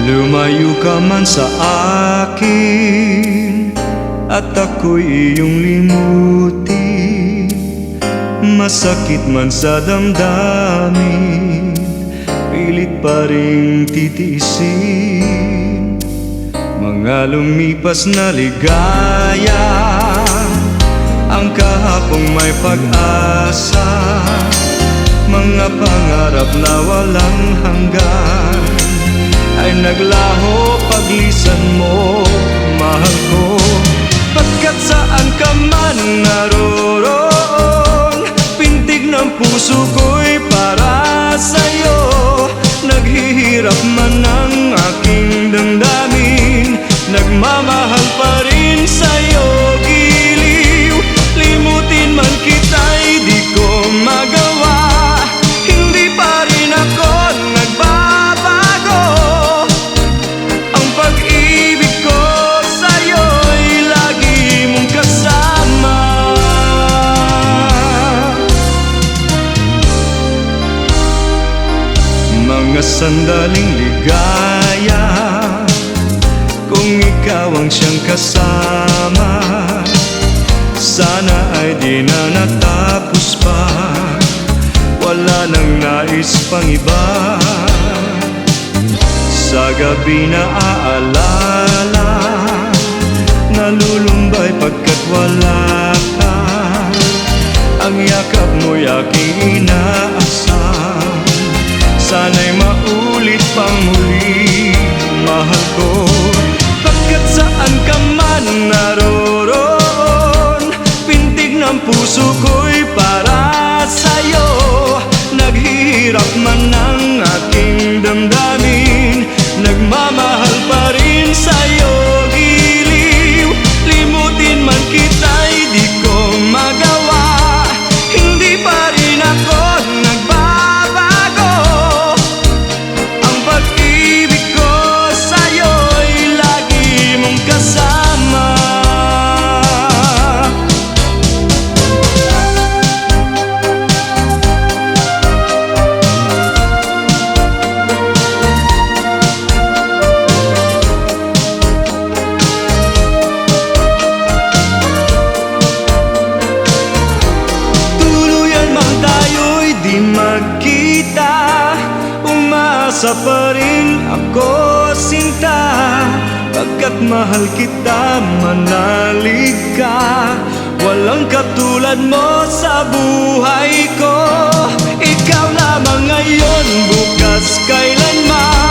Lumayo ka man sa akin at ako'y iyong limutin. Masakit man sa damdamin, pilit pa ring titiisin. Mga lumipas na ligaya, ang kahapong may pag-asa. Mga pangarap na walang hanggan ay naglaho paglisan mo, mahal ko. Pagkat saan ka man naroroon, pintig ng puso ko'y para sa'yo. Naghihirap man ang aking damdamin, nagmamahal pa rin sa'yo, giliw. Limutin man kita'y di ko magawa, hindi pa rin ako nagbabago. Ang pag-ibig ko sa'yo'y lagi mong kasama. Mga sandaling ligaya, kung ikaw ang siyang kasama, sana ay di na natapos pa, wala nang nais pang iba. Sa gabi na aalala, nalulumbay pagkat wala ka. Ang yakap mo'y aking inaasam, sana'y maulit pang muli, mahal ko. Pagkat saan ka man naroroon, pintig ng puso ko'y para sa'yo. Naghihirap man ang aking damdamin, nagmamahal pa rin sa'yo, giliw. Limutin man kita'y di ko magawa, hindi pa rin ako nagbabago. Ang pag-ibig ko sa'yo'y lagi mong kasama. Magkita, umasa pa rin ako, sinta. Pagkat mahal kita, manalig ka. Walang katulad mo sa buhay ko. Ikaw lamang ngayon, bukas, kailanman.